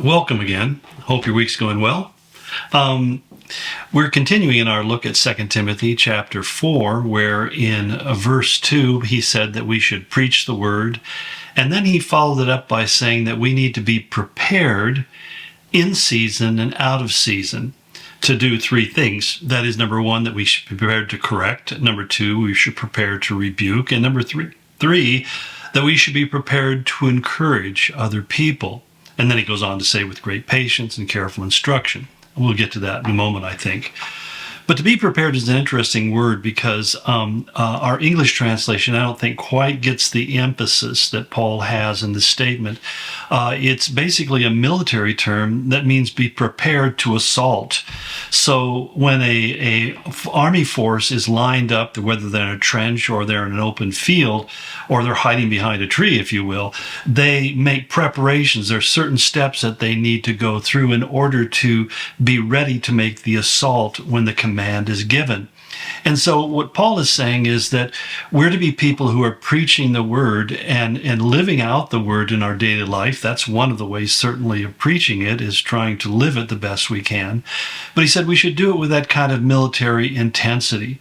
Welcome again. Hope your week's going well. We're continuing in our look at 2 Timothy chapter 4, where in verse 2, he said that we should preach the word. And then he followed it up by saying that we need to be prepared in season and out of season to do three things. That is, number one, that we should be prepared to correct. Number two, we should prepare to rebuke. And number three, that we should be prepared to encourage other people. And then he goes on to say, with great patience and careful instruction. We'll get to that in a moment, I think. But to be prepared is an interesting word because our English translation, I don't think, quite gets the emphasis that Paul has in this statement. It's basically a military term that means be prepared to assault. So when a army force is lined up, whether they're in a trench or they're in an open field, or they're hiding behind a tree, if you will, they make preparations. There are certain steps that they need to go through in order to be ready to make the assault when the command is given. And so what Paul is saying is that we're to be people who are preaching the word and living out the word in our daily life. That's one of the ways, certainly, of preaching it, is trying to live it the best we can. But he said we should do it with that kind of military intensity.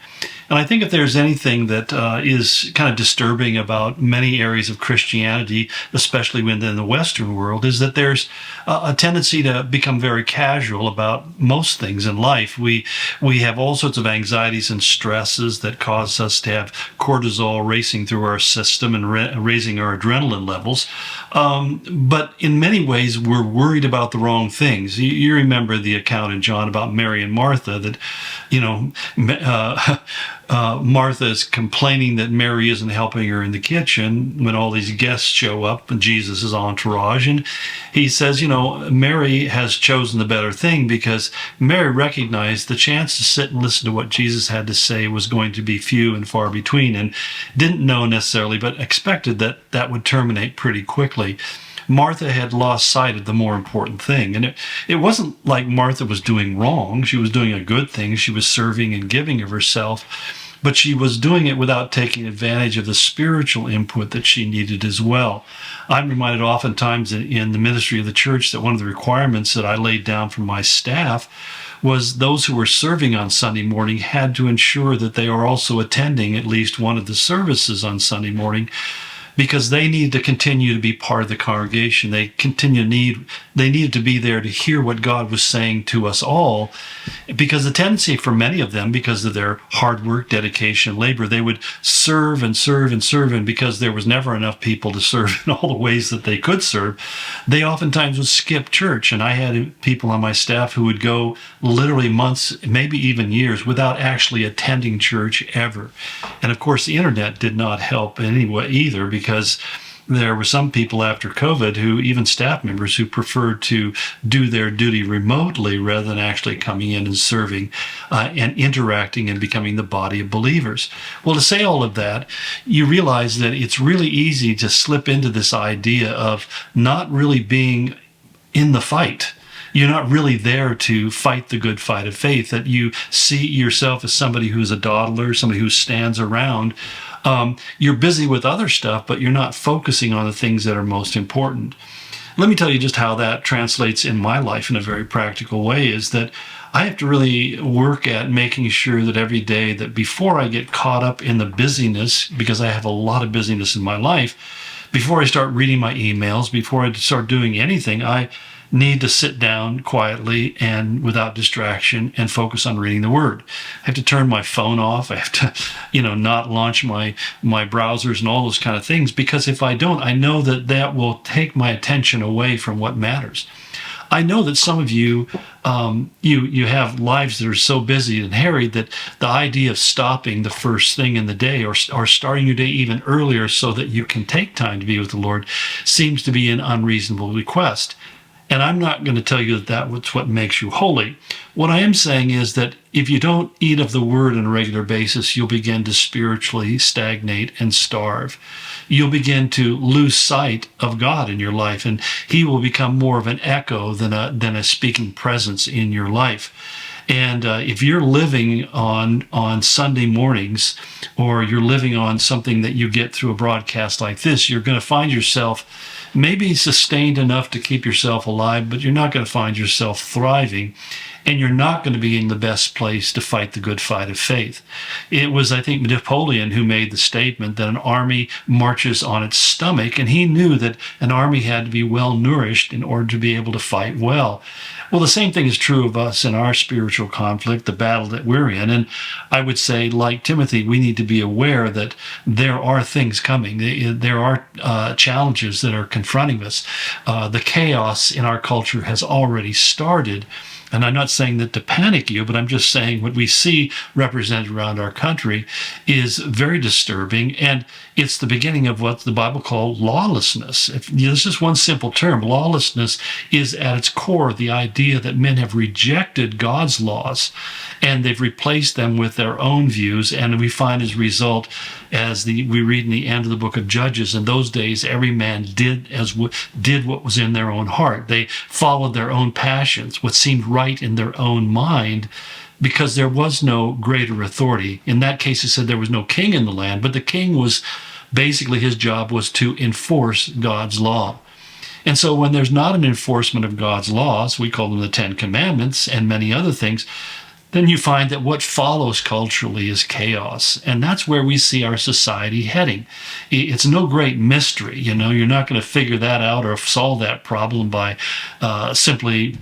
And I think if there's anything that is kind of disturbing about many areas of Christianity, especially within the Western world, is that there's a tendency to become very casual about most things in life. We have all sorts of anxieties and stresses that cause us to have cortisol racing through our system and raising our adrenaline levels. But in many ways, we're worried about the wrong things. You remember the account in John about Mary and Martha that, Martha is complaining that Mary isn't helping her in the kitchen when all these guests show up and Jesus' entourage. And he says, Mary has chosen the better thing because Mary recognized the chance to sit and listen to what Jesus had to say was going to be few and far between, and didn't know necessarily, but expected that that would terminate pretty quickly. Martha had lost sight of the more important thing. And it wasn't like Martha was doing wrong. She was doing a good thing. She was serving and giving of herself. But she was doing it without taking advantage of the spiritual input that she needed as well. I'm reminded oftentimes in the ministry of the church that one of the requirements that I laid down for my staff was those who were serving on Sunday morning had to ensure that they are also attending at least one of the services on Sunday morning, because they needed to continue to be part of the congregation. They needed to be there to hear what God was saying to us all, because the tendency for many of them, because of their hard work, dedication, labor, they would serve and serve and serve, and because there was never enough people to serve in all the ways that they could serve, they oftentimes would skip church. And I had people on my staff who would go literally months, maybe even years, without actually attending church ever. And of course, the internet did not help in any way either, because there were some people after COVID even staff members who preferred to do their duty remotely rather than actually coming in and serving and interacting and becoming the body of believers. Well, to say all of that, you realize that it's really easy to slip into this idea of not really being in the fight. You're not really there to fight the good fight of faith, that you see yourself as somebody who's a dawdler, somebody who stands around. You're busy with other stuff, but you're not focusing on the things that are most important. Let me tell you just how that translates in my life in a very practical way, is that I have to really work at making sure that every day, that before I get caught up in the busyness, because I have a lot of busyness in my life, before I start reading my emails, before I start doing anything, I need to sit down quietly and without distraction and focus on reading the word. I have to turn my phone off. I have to, not launch my browsers and all those kind of things, because if I don't, I know that will take my attention away from what matters. I know that some of you, you have lives that are so busy and harried that the idea of stopping the first thing in the day or starting your day even earlier so that you can take time to be with the Lord seems to be an unreasonable request. And I'm not going to tell you that that's what makes you holy. What I am saying is that if you don't eat of the word on a regular basis, you'll begin to spiritually stagnate and starve. You'll begin to lose sight of God in your life, and he will become more of an echo than a speaking presence in your life. And if you're living on Sunday mornings, or you're living on something that you get through a broadcast like this, you're going to find yourself maybe sustained enough to keep yourself alive, but you're not going to find yourself thriving, and you're not going to be in the best place to fight the good fight of faith. It was, I think, Napoleon who made the statement that an army marches on its stomach, and he knew that an army had to be well nourished in order to be able to fight well. Well, the same thing is true of us in our spiritual conflict, the battle that we're in. And I would say, like Timothy, we need to be aware that there are things coming. There are challenges that are confronting us. The chaos in our culture has already started. And I'm not saying that to panic you, but I'm just saying what we see represented around our country is very disturbing. And it's the beginning of what the Bible calls lawlessness. This is one simple term. Lawlessness is at its core the idea that men have rejected God's laws and they've replaced them with their own views. And we find as a result, we read in the end of the book of Judges, in those days, every man did what was in their own heart. They followed their own passions, what seemed right in their own mind, because there was no greater authority. In that case, it said there was no king in the land, but the king was basically, his job was to enforce God's law. And so when there's not an enforcement of God's laws, we call them the Ten Commandments and many other things, then you find that what follows culturally is chaos. And that's where we see our society heading. It's no great mystery. You're not going to figure that out or solve that problem by simply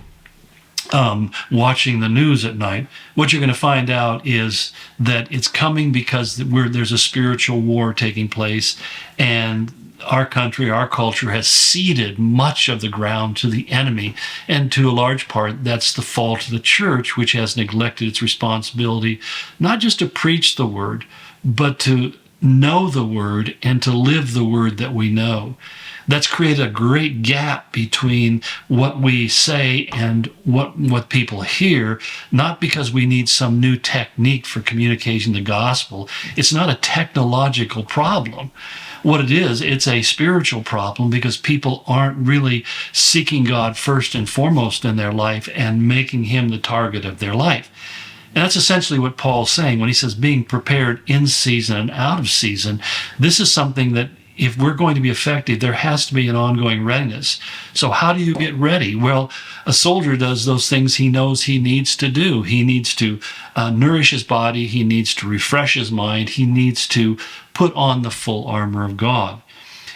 watching the news at night. What you're going to find out is that it's coming because there's a spiritual war taking place, and our country, our culture has ceded much of the ground to the enemy. And to a large part, that's the fault of the church, which has neglected its responsibility, not just to preach the word, but to know the word and to live the word that we know. That's created a great gap between what we say and what people hear, not because we need some new technique for communicating the gospel. It's not a technological problem. What it is, it's a spiritual problem because people aren't really seeking God first and foremost in their life and making him the target of their life. And that's essentially what Paul's saying when he says being prepared in season and out of season. This is something that if we're going to be effective, there has to be an ongoing readiness. So how do you get ready? Well, a soldier does those things he knows he needs to do. He needs to nourish his body. He needs to refresh his mind. He needs to put on the full armor of God.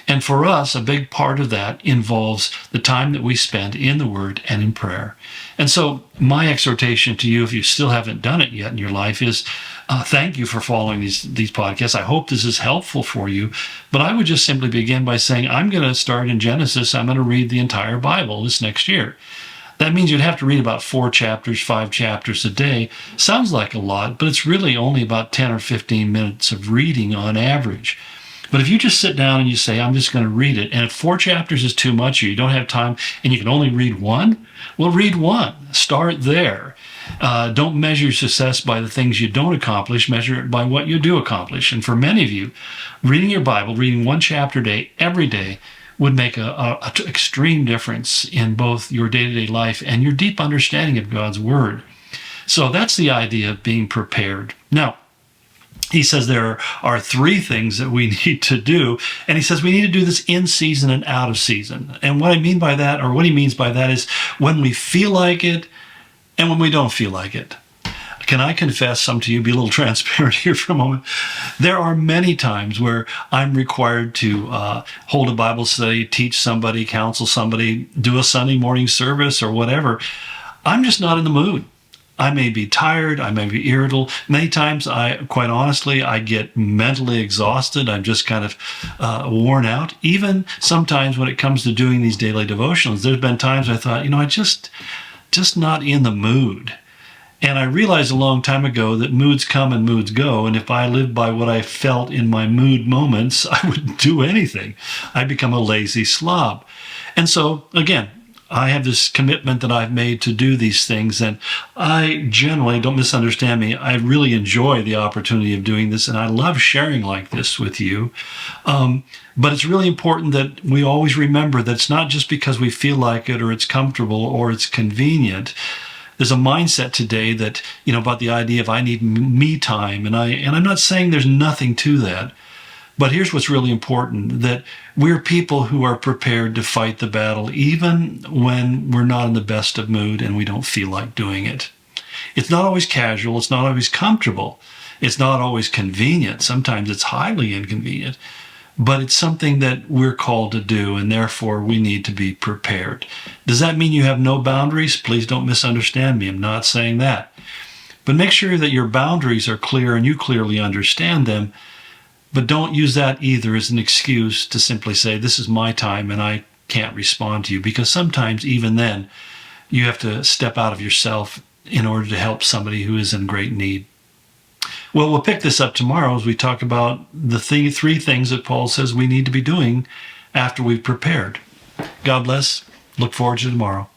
And for us, a big part of that involves the time that we spend in the Word and in prayer. And so my exhortation to you, if you still haven't done it yet in your life, is thank you for following these podcasts. I hope this is helpful for you. But I would just simply begin by saying, I'm going to start in Genesis. I'm going to read the entire Bible this next year. That means you'd have to read about 4 chapters, 5 chapters a day. Sounds like a lot, but it's really only about 10 or 15 minutes of reading on average. But if you just sit down and you say, I'm just going to read it, and if 4 chapters is too much or you don't have time and you can only read 1, well, read 1. Start there. Don't measure success by the things you don't accomplish. Measure it by what you do accomplish. And for many of you, reading your Bible, reading 1 chapter a day, every day, would make an extreme difference in both your day-to-day life and your deep understanding of God's Word. So that's the idea of being prepared. Now, he says there are 3 things that we need to do. And he says we need to do this in season and out of season. And what I mean by that, or what he means by that, is when we feel like it and when we don't feel like it. Can I confess some to you, be a little transparent here for a moment? There are many times where I'm required to hold a Bible study, teach somebody, counsel somebody, do a Sunday morning service or whatever. I'm just not in the mood. I may be tired, I may be irritable. Many times, quite honestly, I get mentally exhausted. I'm just kind of worn out. Even sometimes when it comes to doing these daily devotionals, there's been times I thought, I just not in the mood. And I realized a long time ago that moods come and moods go. And if I lived by what I felt in my mood moments, I wouldn't do anything. I'd become a lazy slob. And so, again, I have this commitment that I've made to do these things, and I generally, don't misunderstand me, I really enjoy the opportunity of doing this, and I love sharing like this with you. But it's really important that we always remember that it's not just because we feel like it or it's comfortable or it's convenient. There's a mindset today that, about the idea of I need me time, and I'm not saying there's nothing to that. But here's what's really important, that we're people who are prepared to fight the battle even when we're not in the best of mood and we don't feel like doing it. It's not always casual. It's not always comfortable. It's not always convenient. Sometimes it's highly inconvenient. But it's something that we're called to do, and therefore we need to be prepared. Does that mean you have no boundaries? Please don't misunderstand me. I'm not saying that. But make sure that your boundaries are clear and you clearly understand them. But don't use that either as an excuse to simply say, this is my time and I can't respond to you. Because sometimes even then, you have to step out of yourself in order to help somebody who is in great need. Well, we'll pick this up tomorrow as we talk about the three things that Paul says we need to be doing after we've prepared. God bless. Look forward to tomorrow.